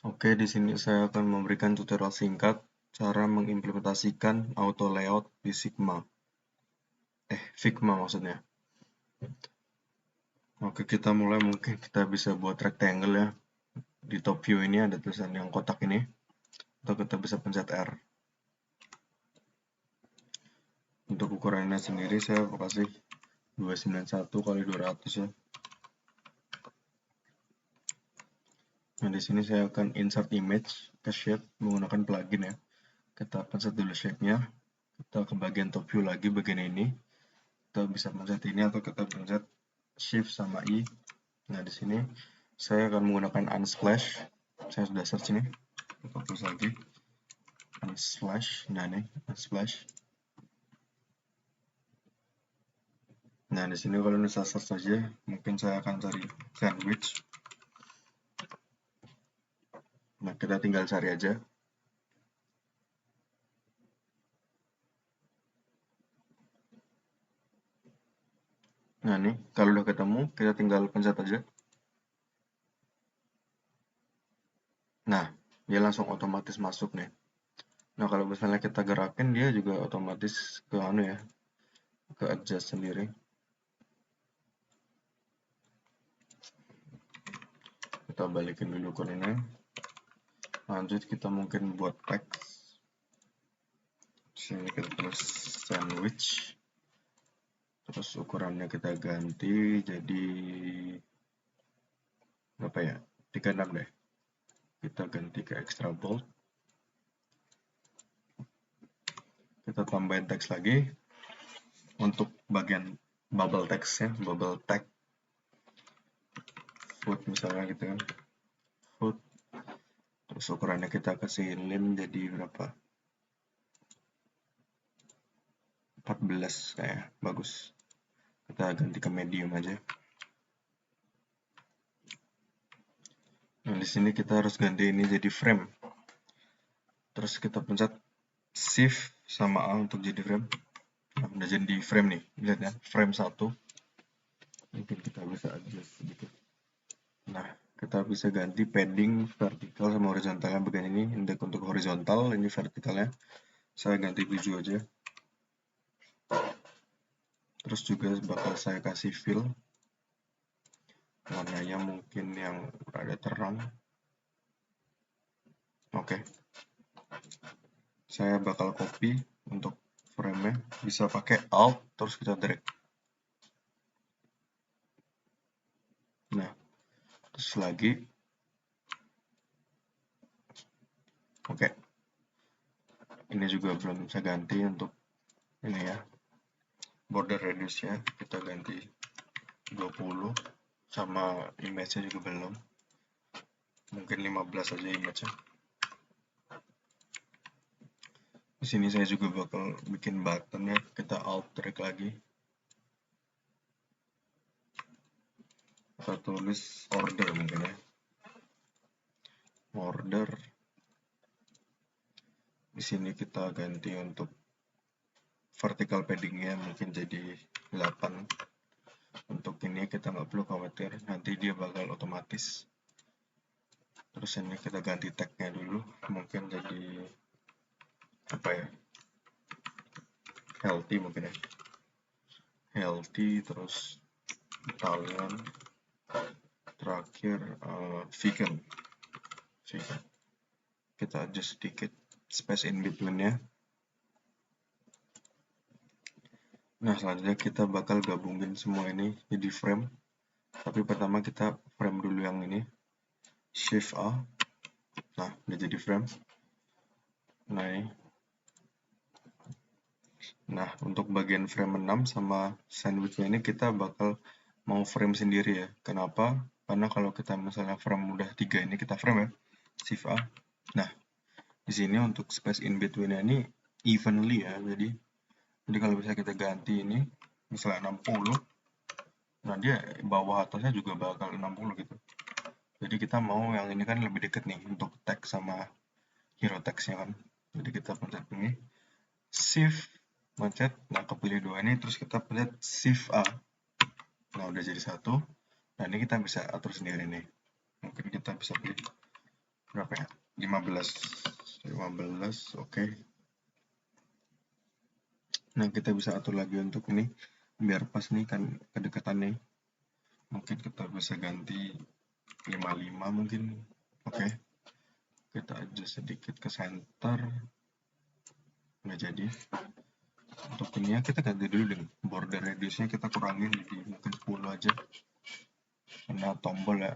Oke, di sini saya akan memberikan tutorial singkat cara mengimplementasikan auto layout di Figma maksudnya. Oke, kita mulai, mungkin kita bisa buat rectangle ya. Di top view ini ada tulisan yang kotak ini, atau kita bisa pencet R. Untuk ukurannya sendiri saya kasih 291 kali 200 ya. Nah, di sini saya akan insert image ke shape menggunakan plugin ya. Kita pencet dulu shape-nya. Kita ke bagian top view lagi, bagian ini. Kita bisa pencet ini atau kita pencet Shift sama I. Nah, di sini saya akan menggunakan unsplash. Saya sudah search ini. Kita tulis lagi unsplash. Nah, ini unsplash. Nah, di sini kalau saya search saja, mungkin saya akan cari sandwich. Nah, kita tinggal cari aja. Nah, nih, kalau udah ketemu, kita tinggal pencet aja. Nah, dia langsung otomatis masuk nih. Nah, kalau misalnya kita gerakin, dia juga otomatis ke ke adjust sendiri. Kita balikin dulu ke ini. Lanjut kita mungkin buat teks. Sini kita tulis sandwich. Terus ukurannya kita ganti jadi apa ya? 36 deh. Kita ganti ke extra bold. Kita tambahin teks lagi. Untuk bagian bubble text ya, bubble tag. Food misalnya gitu kan. Food. Terus ukurannya kita kecilin jadi berapa? 14 kayak bagus. Kita ganti ke medium aja. Nah, di sini kita harus ganti ini jadi frame. Terus kita pencet Shift sama A untuk jadi frame. Nah, udah jadi frame nih. Lihat ya, frame 1. Mungkin kita bisa adjust sedikit. Nah, kita bisa ganti padding vertikal sama horizontalnya bagian ini. Untuk horizontal, ini vertikalnya. Saya ganti 7 aja. Terus juga bakal saya kasih fill. Warnanya mungkin yang rada terang. Oke. Saya bakal copy untuk frame-nya. Bisa pakai Alt, terus kita drag. Nah, terus lagi. Oke. Ini juga belum saya ganti untuk ini ya. Border radius-nya kita ganti 20. Sama image-nya juga belum. Mungkin 15 aja image-nya. Di sini saya juga bakal bikin button ya. Kita alt drag lagi. Kita tulis order mungkin ya. Order. Di sini kita ganti untuk vertical paddingnya mungkin jadi 8. Untuk ini kita nggak perlu khawatir, nanti dia bakal otomatis. Terus ini kita ganti tag-nya dulu, mungkin jadi apa ya? Healthy mungkin ya. Healthy, terus Italian, terakhir vegan. Kita adjust sedikit space in between-nya. Nah, selanjutnya kita bakal gabungin semua ini jadi frame. Tapi pertama kita frame dulu yang ini. Shift A. Nah, udah jadi frame. Nah, ini. Nah, untuk bagian frame 6 sama sandwichnya ini kita bakal mau frame sendiri ya. Kenapa? Karena kalau kita misalnya frame udah 3 ini kita frame ya. Shift A. Nah, di sini untuk space in between-nya ini evenly ya. Jadi kalau bisa kita ganti ini misalnya 60. Nah, dia bawah atasnya juga bakal 60 gitu. Jadi kita mau yang ini kan lebih deket nih untuk tag sama hero text-nya kan. Jadi kita pencet ini. Shift pencet, nah kepilih 2 ini, terus kita pencet Shift A. Nah, udah jadi 1. Nah, ini kita bisa atur sendiri nih. Mungkin kita bisa pilih berapa ya, 15, oke. Nah, kita bisa atur lagi untuk ini biar pas nih kan kedekatan nih, mungkin kita bisa ganti 55 mungkin. Oke, kita adjust sedikit ke center, nggak jadi. Untuk ini ya kita ganti dulu deh, border radiusnya kita kurangin jadi mungkin 10 aja, karena tombol ya.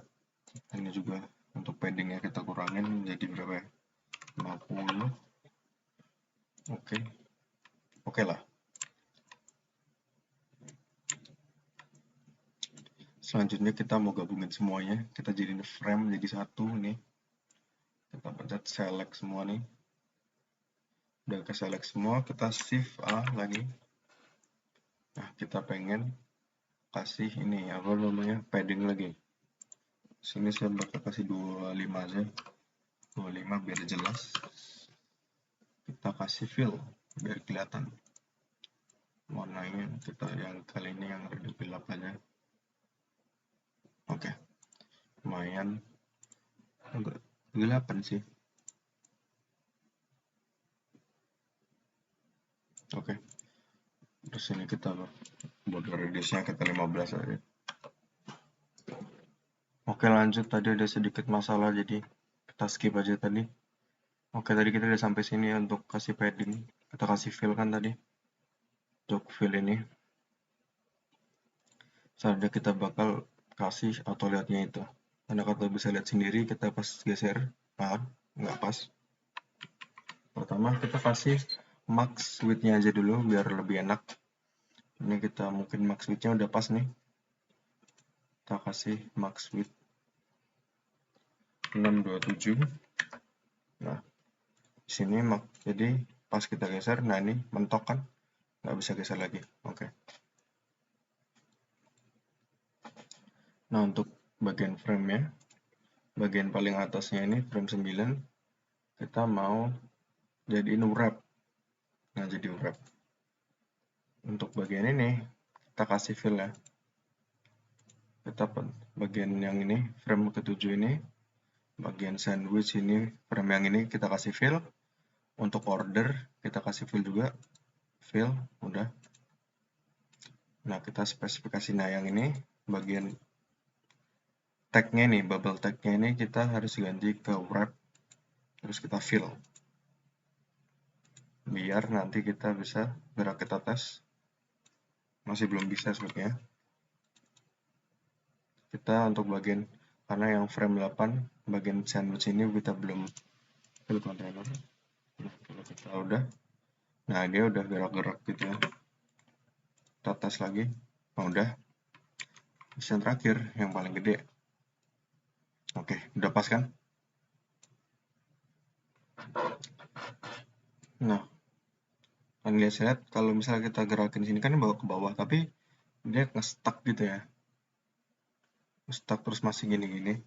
Ini juga untuk paddingnya kita kurangin jadi berapa ya, 50. Oke lah. Selanjutnya kita mau gabungin semuanya, kita jadiin frame jadi satu nih. Kita pencet select semua nih. Udah ke select semua, kita shift A lagi. Nah, kita pengen kasih ini apa namanya, padding lagi. Sini saya bakal kasih 25 aja. 25 biar jelas. Kita kasih fill biar kelihatan. Warnanya kita yang kali ini yang rada gelap aja. Oke. Lumayan agak gelapan sih. Oke. Terus ini kita border radiusnya kita 15 aja. Oke, lanjut. Tadi ada sedikit masalah jadi kita skip aja tadi. Oke, tadi kita udah sampai sini untuk kasih padding. Kita kasih fill kan tadi. Untuk fill ini. Selanjutnya kita bakal kasih auto lihatnya itu. Karena kalau bisa lihat sendiri, kita pas geser, nggak pas. Pertama kita kasih max width-nya aja dulu biar lebih enak. Ini kita mungkin max width-nya udah pas nih. Kita kasih max width 627. Nah, di sini jadi pas kita geser, nah ini mentok kan, nggak bisa geser lagi. Oke. Nah, untuk bagian frame-nya, bagian paling atasnya ini frame 9, kita mau jadiin wrap. Nah, jadi wrap. Untuk bagian ini, kita kasih fill ya. Kita bagian yang ini, frame ke-7 ini, bagian sandwich ini, frame yang ini kita kasih fill. Untuk order, kita kasih fill juga. Fill, udah. Nah, kita spesifikasi yang ini, bagian tag-nya nih, bubble tag-nya ini kita harus ganti ke wrap, terus kita fill. Biar nanti kita bisa gerak kita tes. Masih belum bisa sebenarnya. Kita untuk bagian, karena yang frame 8, bagian sandwich ini kita belum fill container. Nah, kalau kita udah, nah dia udah gerak-gerak gitu ya. Kita tes lagi. Nah, udah. Terus yang terakhir, yang paling gede. Oke, udah pas kan? Nah, kalian lihat kalau misalnya kita gerakin sini kan bawa ke bawah, tapi dia nge-stuck gitu ya. Stuck terus masih gini-gini.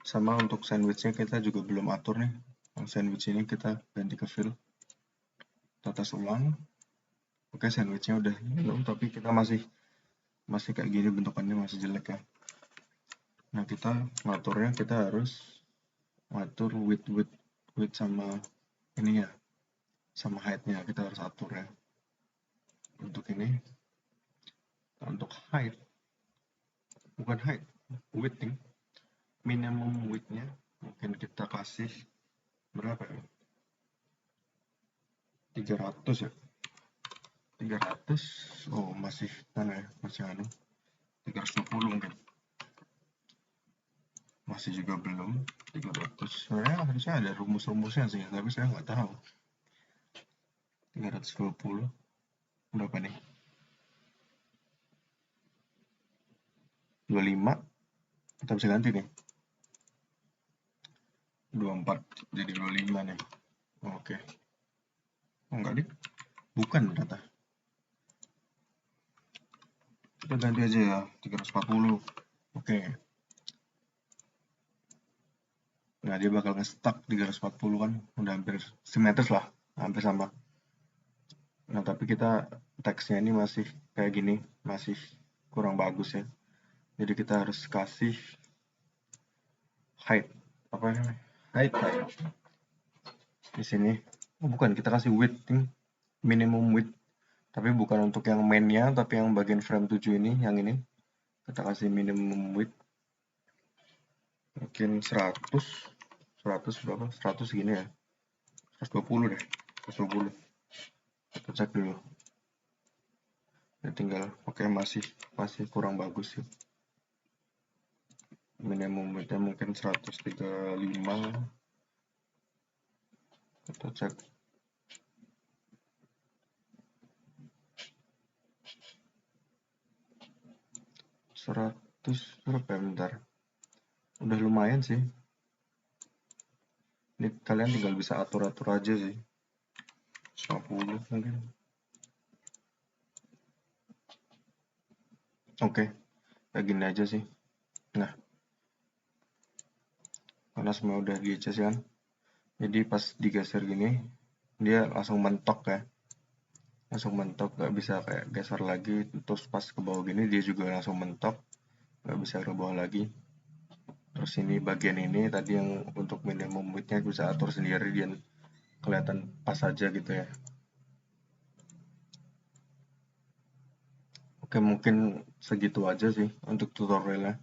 Sama untuk sandwichnya kita juga belum atur nih. Yang sandwich ini kita ganti ke fill. Kita tes ulang. Oke, sandwichnya udah belum, tapi kita masih kayak gini bentukannya, masih jelek ya. Nah, kita ngaturnya kita harus ngatur width sama ini ya, sama height-nya kita harus atur ya. Untuk ini, untuk height, bukan height, width nih, minimum width-nya mungkin kita kasih berapa ya? 300 ya. 300, oh masih mana ya, masih 320 mungkin. Masih juga belum 300. Sebenarnya harusnya ada rumus-rumusnya sih, tapi saya nggak tahu. 320 berapa nih? 25 kita bisa ganti nih. 24 jadi 25 nih. Oke. Oh, enggak nih. Bukan ternyata. Kita ganti aja ya 340. Oke. Nah, dia bakal nge-stuck 340 kan. Udah hampir simetris lah. Hampir sama. Nah, tapi kita teksnya ini masih kayak gini. Masih kurang bagus ya. Jadi kita harus kasih height. Apa namanya? height. Di sini, oh bukan, kita kasih width, minimum width. Tapi bukan untuk yang main-nya, tapi yang bagian frame 7 ini, yang ini. Kita kasih minimum width. Mungkin 100. 100 berapa? 100 segini ya. 120 deh. 120. Kita cek dulu. Ya tinggal pakai masih kurang bagus sih. Minimum width-nya mungkin 135. Kita cek. 100 berapa ya, bentar. Udah lumayan sih. Ini kalian tinggal bisa atur-atur aja sih. 50 mungkin. Oke, kayak gini aja sih. Nah, karena semua udah di adjust kan. Jadi pas digeser gini, dia langsung mentok ya. Langsung mentok, gak bisa kayak geser lagi. Terus pas ke bawah gini, dia juga langsung mentok. Gak bisa ke bawah lagi. Terus ini bagian ini tadi yang untuk minimum width-nya bisa atur sendiri dan kelihatan pas aja gitu ya. Oke, mungkin segitu aja sih untuk tutorialnya.